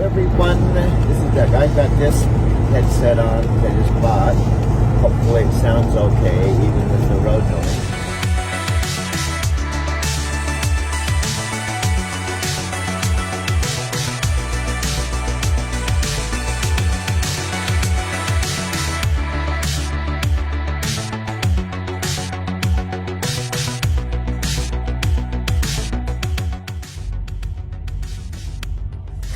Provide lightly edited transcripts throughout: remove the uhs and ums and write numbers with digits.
Everyone, this is Doug. I've got this headset on that I just bought. Hopefully it sounds okay, even with the road noise.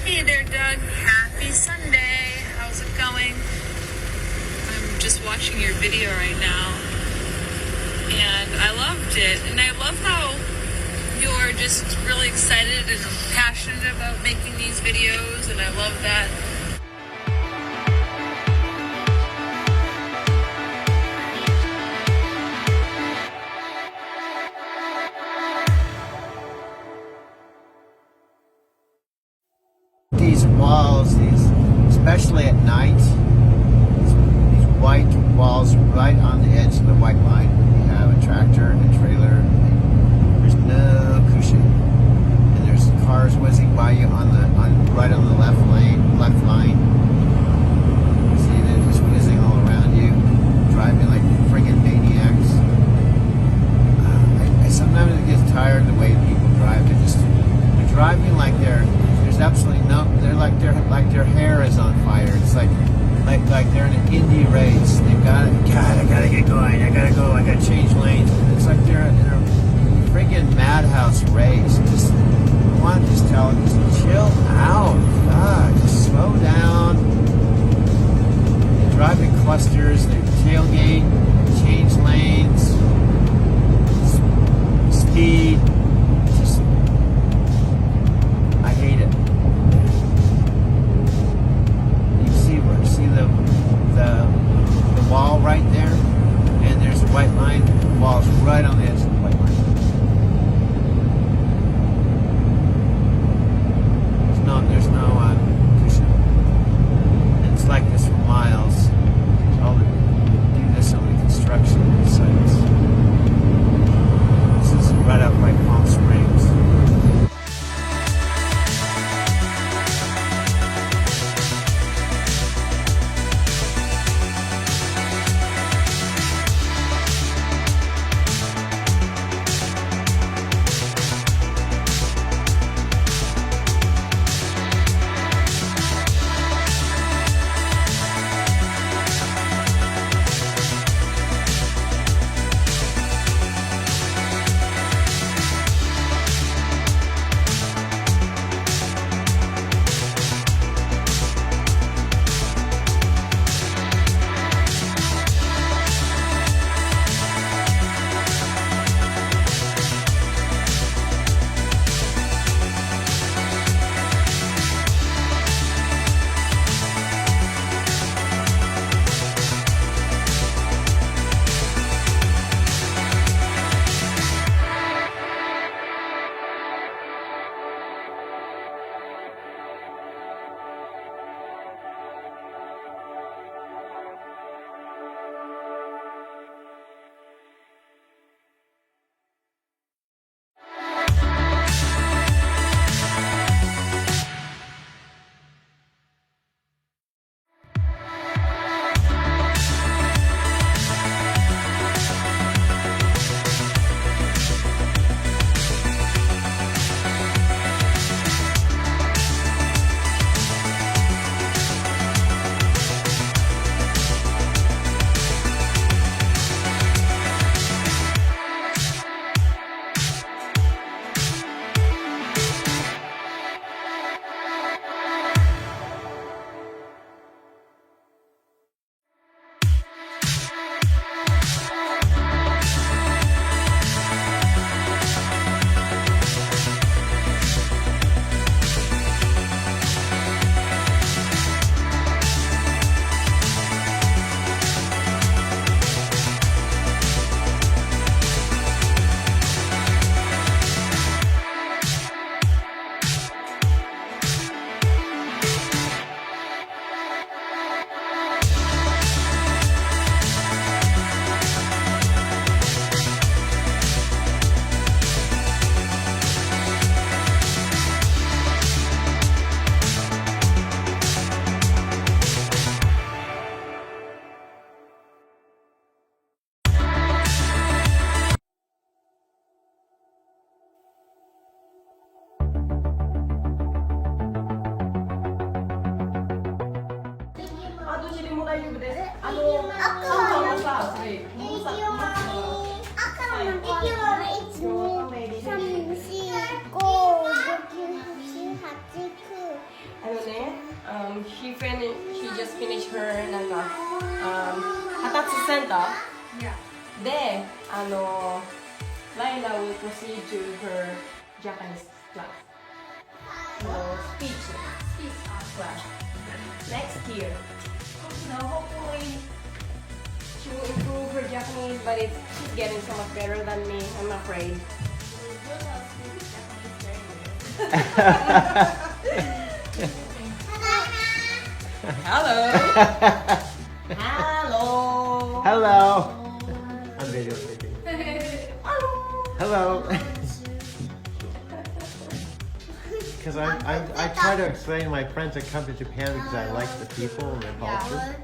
Hey there, Doug. Happy Sunday. How's it going? I'm just watching your video right now, and I loved it. And I love how you're just really excited and passionate about making these videos, and I love that. These walls, especially at night, these white walls right on the edge of the white line. You have a tractor and a trailer. There's no cushion, and there's cars whizzing by you right on the left line. You see them just whizzing all around you, driving like friggin' maniacs. I sometimes get tired of the way people drive. They're driving like there's absolutely no. They're like their hair is on fire. It's like they're in an Indy race. They've got it. God, I gotta get going. I gotta go. I gotta change lanes. It's like they're in a friggin' madhouse race. I want to just tell them, just chill out. God, just slow down. They drive in clusters. They tailgate, change lanes, speed. I hate it. You see the wall right there, and there's the white line. The wall's right on the edge of the white line. There's no 성경을 봐. 저희 she just finished her なんか発達センターでライラ will proceed to her Japanese class. Speech class next year. So hopefully she will improve her Japanese, but she's getting so much better than me. I'm afraid. Hello. Hello. Hello. I'm videotaping. Hello. Because I try to explain to my friends that come to Japan because I like the people and the culture.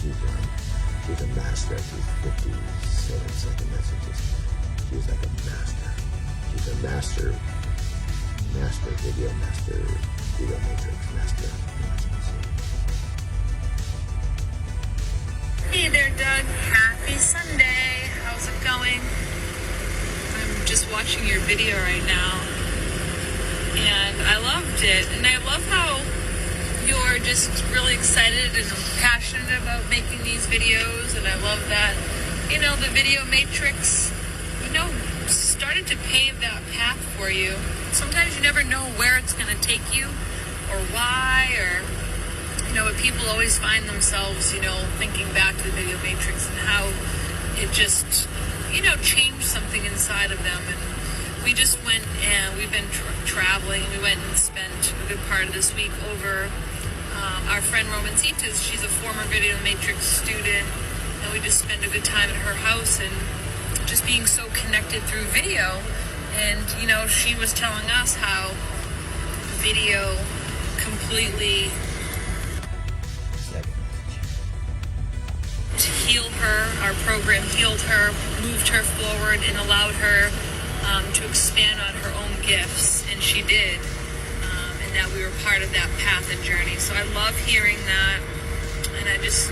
She's a master. She's 57 messages. She's like a master. She's a master video matrix master. Hey there, Doug. Happy Sunday. How's it going? I'm just watching your video right now, and I loved it. And I love how you're just really excited and passionate about making these videos. And I love that, the video matrix, started to pave that path for you. Sometimes you never know where it's going to take you or why, or but people always find themselves, thinking back to the video matrix and how it just, changed something inside of them. And we just went and we've been traveling. We went and spent a good part of this week over our friend Romancitas. She's a former video matrix student, and we just spent a good time at her house and just being so connected through video. And, she was telling us how video completely healed her. Our program healed her, moved her forward, and allowed her to expand on her own gifts, and she did. And that we were part of that path and journey. So I love hearing that, and I just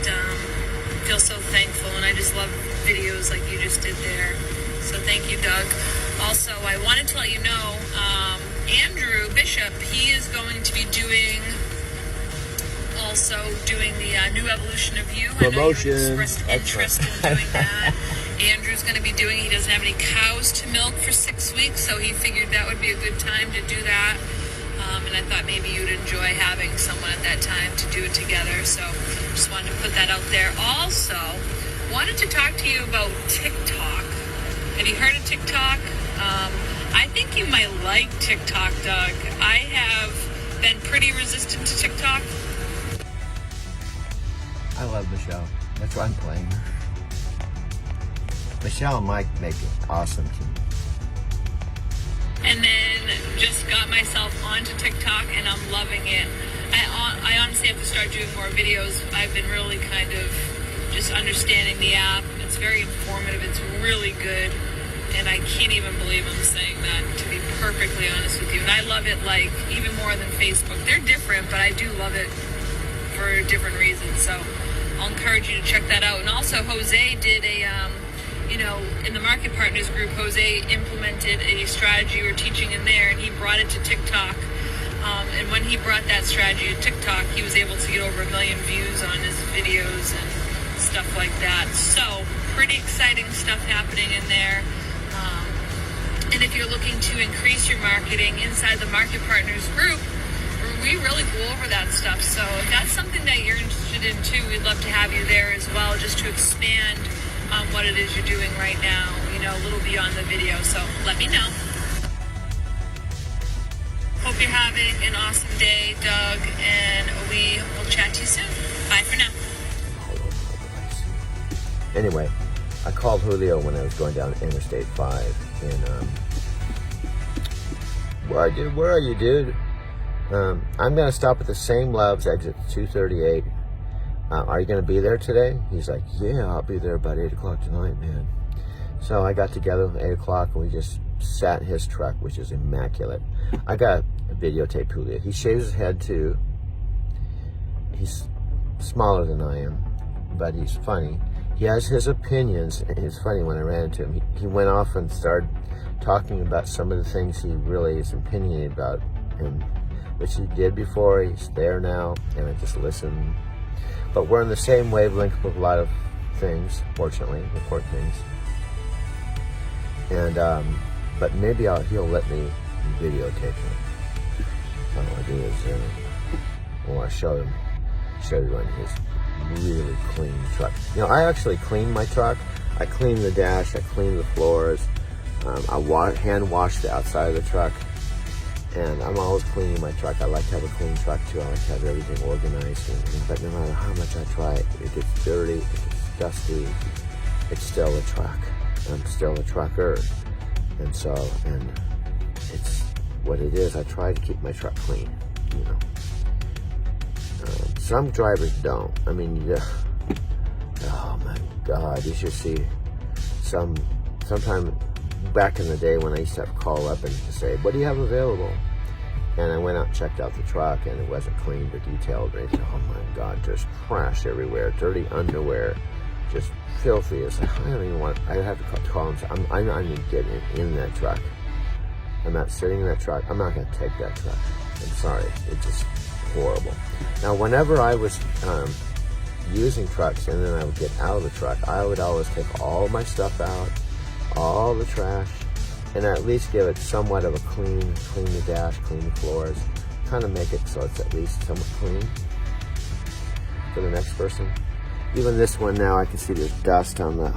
feel so thankful, and I just love videos like you just did there. So thank you, Doug. Also, I wanted to let you know, Andrew Bishop, he is going to be doing the New Evolution of You. Promotion. I know you expressed interest in doing that. Andrew's going to be doing, he doesn't have any cows to milk for 6 weeks, so he figured that would be a good time to do that. And I thought maybe you'd enjoy having someone at that time to do it together. So just wanted to put that out there. Also, wanted to talk to you about TikTok. Have you heard of TikTok? I think you might like TikTok, Doug. I have been pretty resistant to TikTok. I love Michelle. That's why I'm playing her. Michelle and Mike make it awesome team. And then just got myself onto TikTok, and I'm loving it. I honestly have to start doing more videos. I've been really kind of just understanding the app. It's very informative. It's really good. And I can't even believe I'm saying that, to be perfectly honest with you. And I love it, like, even more than Facebook. They're different, but I do love it for different reasons. So I'll encourage you to check that out. And also, Jose did a, in the Market Partners group, Jose implemented a strategy we're teaching in there, and he brought it to TikTok. And when he brought that strategy to TikTok, he was able to get over 1 million views on his videos and stuff like that. So pretty exciting stuff happening in there. And if you're looking to increase your marketing inside the Market Partners group, we really go over that stuff. So if that's something that you're interested in too, we'd love to have you there as well, just to expand on what it is you're doing right now, a little beyond the video. So let me know. Hope you're having an awesome day, Doug, and we will chat to you soon. Bye for now. Anyway, I called Julio when I was going down Interstate 5, and where are you, dude? I'm gonna stop at the same Loves exit 238. Are you gonna be there today? He's like, yeah, I'll be there about 8 o'clock tonight, man. So I got together at 8 o'clock, and we just sat in his truck, which is immaculate. I got a videotape Julio. He shaves his head too. He's smaller than I am, but he's funny. He has his opinions, and it's funny when I ran into him. He went off and started talking about some of the things he really is opinionated about, and which he did before. He's there now, and I just listen. But we're on the same wavelength with a lot of things, fortunately, important things. And but maybe he'll let me videotape him. What I want to do is I want to show you on his really clean truck. I actually clean my truck. I clean the dash, I clean the floors, I hand wash the outside of the truck, and I'm always cleaning my truck. I like to have a clean truck too. I like to have everything organized, but no matter how much I try, it gets dirty, it gets dusty, it's still a truck. I'm still a trucker, and it's what it is. I try to keep my truck clean, some drivers don't. I mean, yeah. Oh my God, you should see sometime back in the day when I used to have to call up and to say, what do you have available? And I went out and checked out the truck, and it wasn't cleaned or detailed or anything. Oh my God, just trash everywhere, dirty underwear, just filthy. It's like, I don't even want, I have to call and say, I'm not even getting in that truck. I'm not sitting in that truck. I'm not going to take that truck. I'm sorry. It's just horrible. Now, whenever I was using trucks and then I would get out of the truck, I would always take all my stuff out, all the trash, and at least give it somewhat of a clean the dash, clean the floors, kind of make it so it's at least somewhat clean for the next person. Even this one now, I can see there's dust on the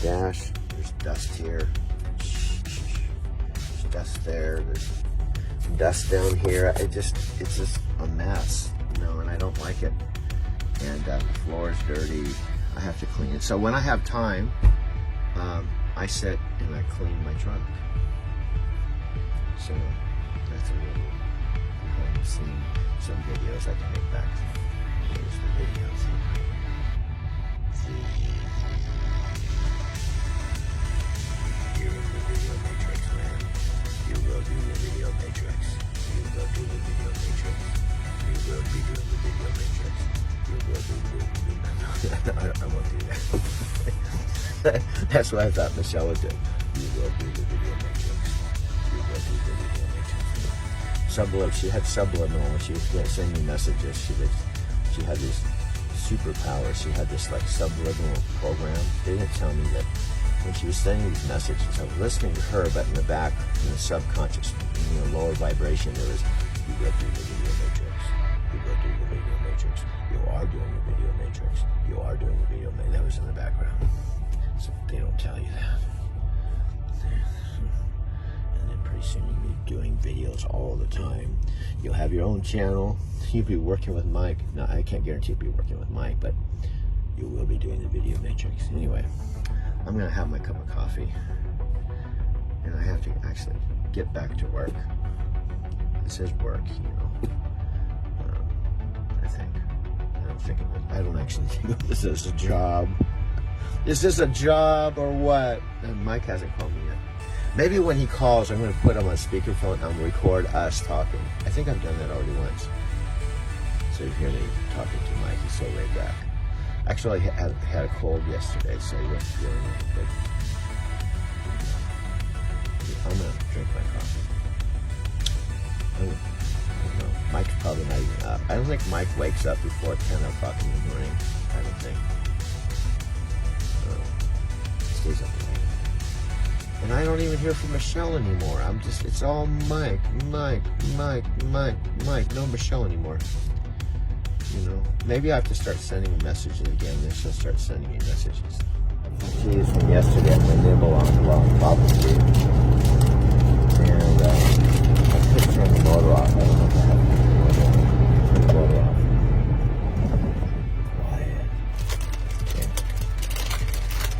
dash. There's dust here. There's dust there. There's dust down here. It's just a mess, you know, and I don't like it. And the floor is dirty. I have to clean it. So when I have time, I sit and I clean my truck. So that's a little behind the scene. Some videos I can make back. Here's the videos. You're in the video matrix, man. You will do the video matrix. You will do the video matrix. You will be doing the video matrix. You will do the video. I won't do that. That's what I thought Michelle would do. You will do the video matrix. You will do the video matrix. She had subliminal when she was sending messages. She had these superpowers. She had this like subliminal program. They didn't tell me that when she was sending these messages, I was listening to her, but in the back, in the subconscious, lower vibration, there was, you will do the video matrix. You will do the video matrix. You are doing the video matrix. You are doing the video matrix. That was in the background. So they don't tell you that. And then pretty soon you'll be doing videos all the time. You'll have your own channel. You'll be working with Mike. No, I can't guarantee you'll be working with Mike, but you will be doing the video matrix. Anyway, I'm going to have my cup of coffee. And I have to actually get back to work. This is work, I think. I don't actually think this is a job. Is this a job or what? And Mike hasn't called me yet. Maybe when he calls, I'm going to put him on speakerphone and I'll record us talking. I think I've done that already once. So you hear me talking to Mike. He's so laid back. Actually, I had a cold yesterday, so he wasn't feeling it. But I'm going to drink my coffee. I don't know. Mike's probably not even up. I don't think Mike wakes up before 10 o'clock in the morning. I don't think. Stays up late. And I don't even hear from Michelle anymore. It's all Mike. No Michelle anymore. Maybe I have to start sending messages again. Then she'll start sending me messages. Cheese from yesterday at my nibble on the wrong bubble tea. And I could turn the motor off. I don't know if I have to turn the motor off. Quiet.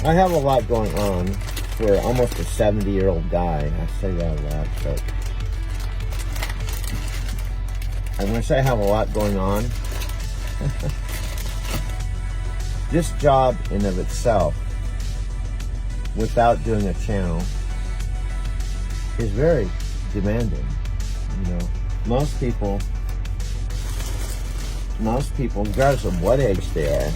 I have a lot going on for almost a 70-year-old guy. I say that a lot, but I'm going to say I have a lot going on. This job in of itself, without doing a channel, is very demanding. Most people, regardless of what age they are,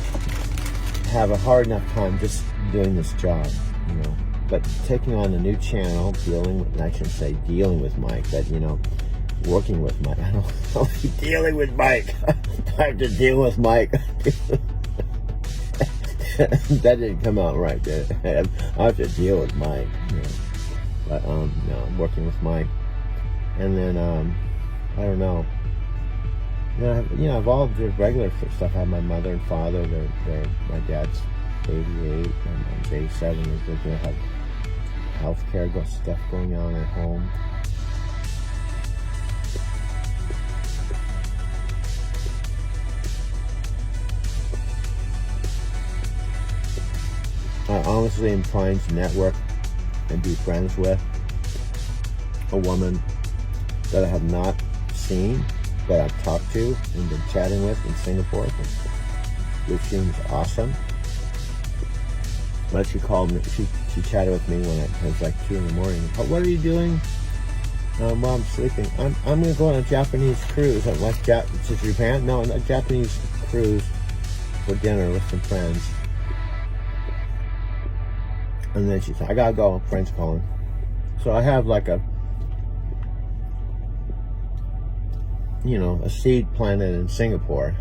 have a hard enough time just doing this job. But taking on a new channel, dealing with Mike, but working with Mike. I don't know, dealing with Mike. I have to deal with Mike. That didn't come out right, did it? I have to deal with Mike. But I'm working with Mike. And then I don't know. I've all the regular stuff. I have my mother and father. They're my dad's 88 and I'm 87. They're going to have healthcare stuff going on at home. I honestly am trying to network and be friends with a woman that I have not seen that I've talked to and been chatting with in Singapore, which seems awesome. But she called me, she chatted with me when it was like 2 in the morning. Oh, what are you doing? Well, I'm sleeping. I'm going to go on a Japanese cruise. I'm like, to Japan? No, a Japanese cruise for dinner with some friends. And then she said, I gotta go, friend's calling. So I have like a seed planted in Singapore.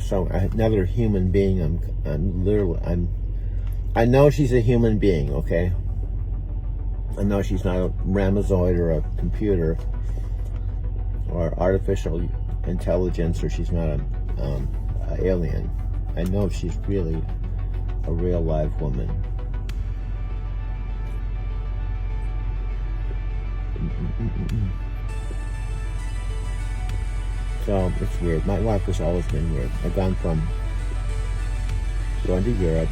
So another human being, I know she's a human being, okay? I know she's not a Ramazoid or a computer or artificial intelligence, or she's not an alien. I know she's really a real live woman. So it's weird. My life has always been weird. I've gone from going to Europe,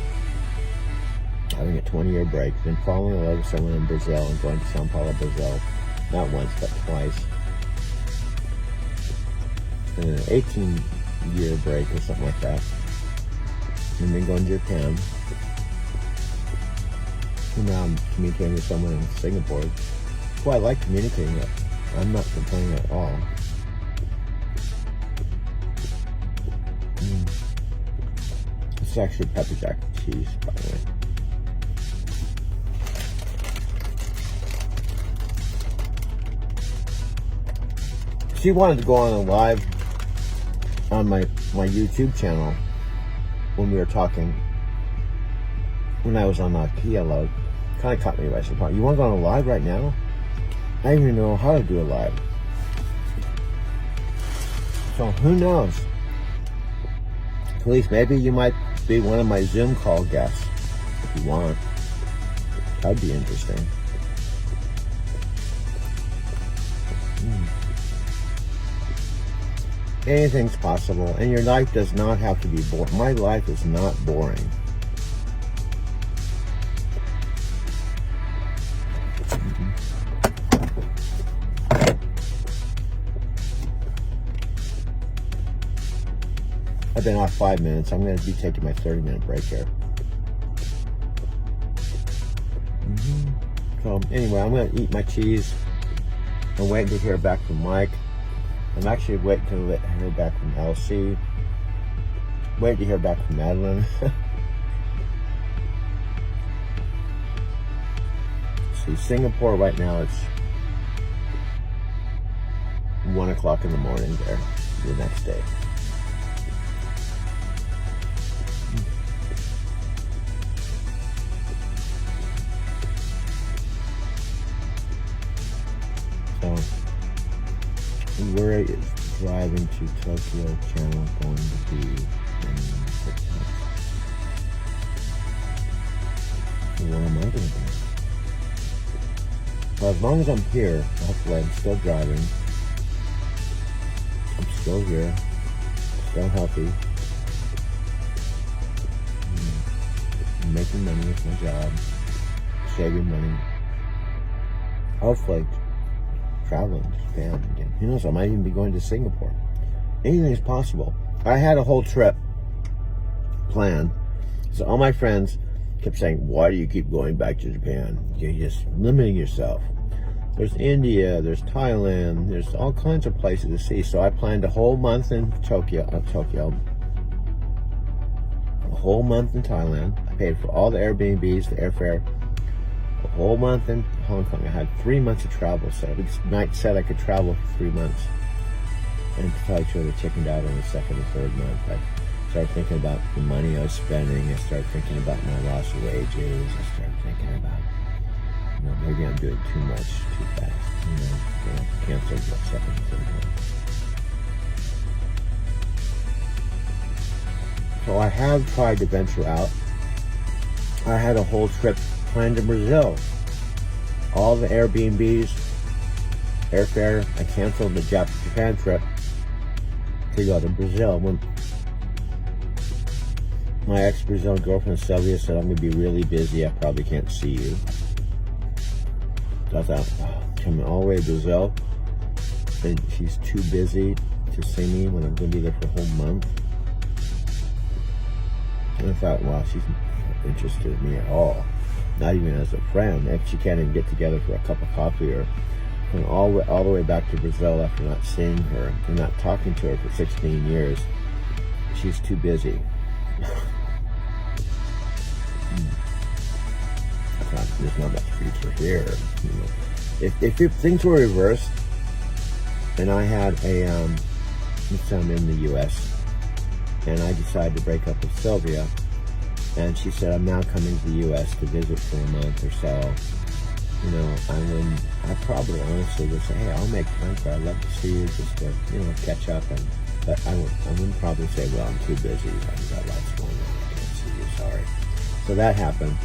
having a 20-year break, then falling in love with someone in Brazil and going to Sao Paulo, Brazil. Not once, but twice. And then an 18-year break or something like that. And then going to Japan. And now I'm communicating with someone in Singapore. Well, I like communicating with. I'm not complaining at all. This is actually pepper jack cheese, by the way. She wanted to go on a live on my YouTube channel when we were talking, when I was on Kia Load. Kind of caught me by surprise. You want to go on a live right now? I don't even know how to do a live. So who knows? At least maybe you might be one of my Zoom call guests if you want. That'd be interesting. Anything's possible, and your life does not have to be boring. My life is not boring. I've been off 5 minutes. I'm going to be taking my 30-minute break here. So anyway, I'm going to eat my cheese. I'm waiting to hear back from Mike. I'm actually waiting to hear back from LC. Waiting to hear back from Madeline. See, Singapore right now, it's 1 o'clock in the morning there, the next day. So, where is driving to Tokyo channel going to be in 6 months? What am I going to do? Well, as long as I'm here, hopefully I'm still driving. I'm still here. Still healthy. I'm making money with my job. Saving money. Hopefully traveling to Japan again. Who knows, I might even be going to Singapore. Anything is possible. I had a whole trip planned. So all my friends kept saying, why do you keep going back to Japan? You're just limiting yourself. There's India, there's Thailand, there's all kinds of places to see. So I planned a whole month in Tokyo, a whole month in Thailand. I paid for all the Airbnbs, the airfare. A whole month in Hong Kong. I had 3 months of travel, so Mike said I could travel for 3 months. And to tell you the truth, I chickened out on the second or third month. I started thinking about the money I was spending. I started thinking about my lost wages. I started thinking about, maybe I'm doing too much too fast. Cancel the second or third month. So I have tried to venture out. I had a whole trip planned to Brazil. All the Airbnbs, airfare. I canceled the Japan trip to go to Brazil. When my ex-Brazilian girlfriend Sylvia said, I'm going to be really busy, I probably can't see you. So I thought, coming all the way to Brazil, and she's too busy to see me when I'm going to be there for a whole month. And I thought, well, she's not interested in me at all, not even as a friend. If she can't even get together for a cup of coffee, or going all the way back to Brazil after not seeing her and not talking to her for 16 years, she's too busy. There's not much future here. You know. If things were reversed, and I had let's say I'm in the U.S. and I decided to break up with Sylvia, and she said, I'm now coming to the U.S. to visit for a month or so, you know, I probably honestly would say, hey, I'll make time for it. I'd love to see you just to, you know, catch up. But I wouldn't probably say, well, I'm too busy. I've got lots going on. I can't see you. Sorry. So that happened.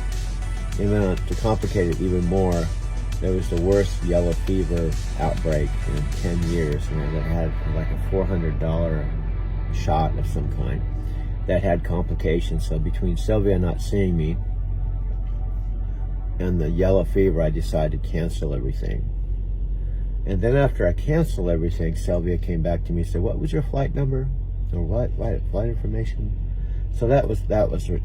And then to complicate it even more, there was the worst yellow fever outbreak in 10 years. You know, that had like a $400 shot of some kind that had complications. So between Sylvia not seeing me and the yellow fever, I decided to cancel everything. And then after I canceled everything, Sylvia came back to me and said, what was your flight number? Or what? Flight information? So that was,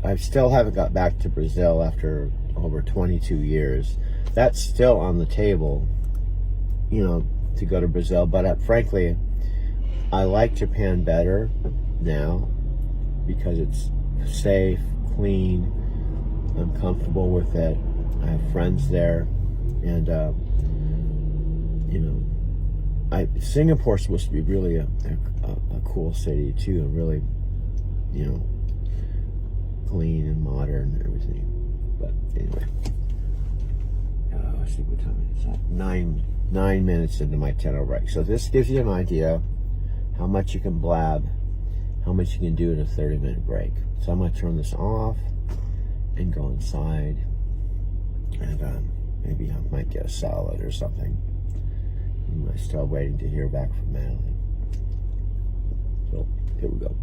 I still haven't got back to Brazil after over 22 years. That's still on the table, you know, to go to Brazil. But frankly, I like Japan better now because it's safe, clean, I'm comfortable with it. I have friends there, and you know, Singapore's supposed to be really a cool city too, and really, you know, clean and modern and everything. But anyway, let's see what time it is. 9 minutes into my 10-hour break. So this gives you an idea how much you can blab, how much you can do in a 30-minute break. So I'm going to turn this off and go inside, and maybe I might get a salad or something. I'm still waiting to hear back from Madeline. So here we go.